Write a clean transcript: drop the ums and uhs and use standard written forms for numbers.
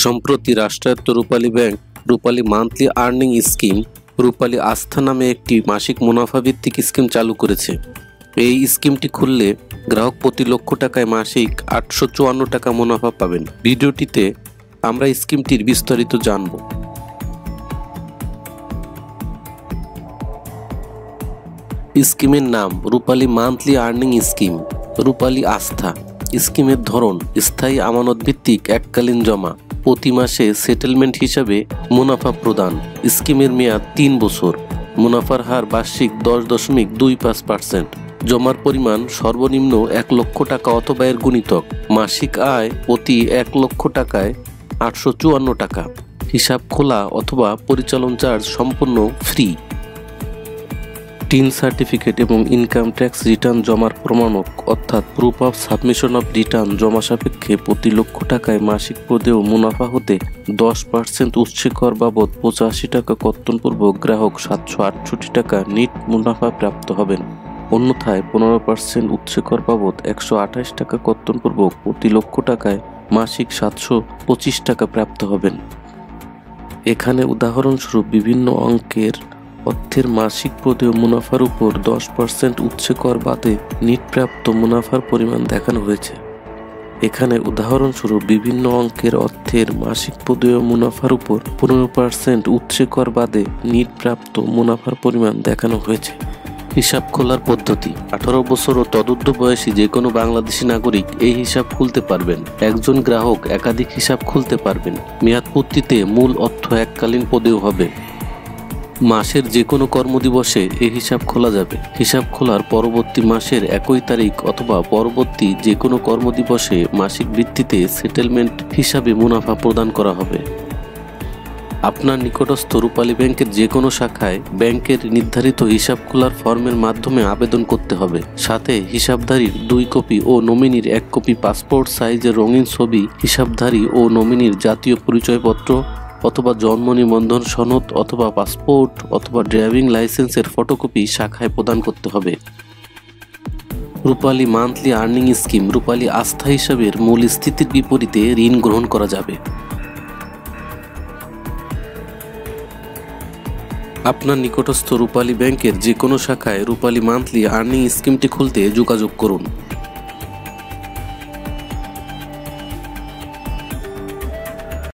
সম্প্রতি রাষ্ট্রায়ত্ত রূপালী ব্যাংক রূপালী monthly earning scheme রূপালী আস্থা নামে একটি মাসিক মুনাফা ভিত্তিক স্কিম চালু করেছে। এই স্কিমটি খুললে গ্রাহক প্রতি লক্ষ টাকায় মাসিক 854 টাকা মুনাফা পাবেন। ভিডিওটিতে আমরা স্কিমটির বিস্তারিত জানব। স্কিমের নাম রূপালী মান্থলি আর্নিং স্কিম, রূপালী আস্থা। স্কিমের ধরন স্থায়ী আমানত ভিত্তিক এককালীন জমা, প্রতি মাসে সেটেলমেন্ট হিসাবে মুনাফা প্রদান। স্কিমের মেয়াদ 3 বছর। মুনাফার হার বার্ষিক 10.25%। জমার পরিমাণ সর্বনিম্ন 1 লক্ষ টাকা অথবা এর গুণিতক। মাসিক আয় প্রতি 1 লক্ষ টাকায় 854 টাকা। হিসাব খোলা অথবা পরিচালন চার্জ সম্পূর্ণ ফ্রি। টিন সার্টিফিকেট এবং ইনকাম ট্যাক্স রিটার্ন জমার প্রমাণক অর্থাৎ proof of submission of return জমা সাপেক্ষে প্রতি লক্ষ টাকায় মাসিক প্রদেয় মুনাফা হতে 10% উৎসে কর বাবদ 85 টাকা কর্তনপূর্বক গ্রাহক 768 টাকা নিট মুনাফা প্রাপ্ত হবেন। অন্যথায় 15% উৎসে কর বাবদ 128 টাকা কর্তনপূর্বক প্রতি লক্ষ টাকায় মাসিক 725 টাকা প্রাপ্ত হবেন। এখানে উদাহরণস্বরূপ বিভিন্ন অঙ্কের অর্থের মাসিক প্রদেয় মুনাফার উপর 10% উৎসে কর বাদে নিট প্রাপ্ত মুনাফার পরিমাণ দেখানো হয়েছে। এখানে উদাহরণস্বরূপ বিভিন্ন অঙ্কের অর্থের মাসিক প্রদেয় মুনাফার উপর 15% উৎসে কর বাদে নিট প্রাপ্ত মুনাফার পরিমাণ দেখানো হয়েছে। হিসাব খোলার পদ্ধতি 18 বছর ও তদূর্ধ্ব বয়সী যে কোনো বাংলাদেশি নাগরিক এই হিসাব খুলতে পারবেন। একজন গ্রাহক একাধিক হিসাব খুলতে পারবেন। মেয়াদ পূর্তিতে মূল অর্থ এককালীন প্রদেয় হবে। মাসের যে কোনো কর্মদিবসে এই হিসাব খোলা যাবে। হিসাব খোলার পরবর্তী মাসের 1 তারিখ অথবা পরবর্তী যে কোনো কর্মদিবসে মাসিক ভিত্তিতে সেটেলমেন্ট হিসাবে মুনাফা প্রদান করা হবে। আপনার নিকটস্থ রূপালী ব্যাংকের যে কোনো শাখায় ব্যাংকের নির্ধারিত হিসাব খোলার ফর্মের মাধ্যমে আবেদন করতে হবে। সাথে হিসাবধারীর 2 কপি ও নমিনির 1 কপি পাসপোর্ট সাইজের রঙিন ছবি, হিসাবধারী ও নমিনির জাতীয় পরিচয়পত্র অথবা জন্ম নিবন্ধন সনদ অথবা পাসপোর্ট অথবা ড্রাইভিং লাইসেন্সের ফটোকপি শাখায় প্রদান করতে হবে। রূপালী মান্থলি আর্নিং স্কিম রূপালী আস্থা হিসাবের মূল স্থিতির বিপরীতে ঋণ গ্রহণ করা যাবে। আপনার নিকটস্থ রূপালী ব্যাংকের যে কোনো শাখায় রূপালী মান্থলি আর্নিং স্কিমটি খুলতে যোগাযোগ করুন।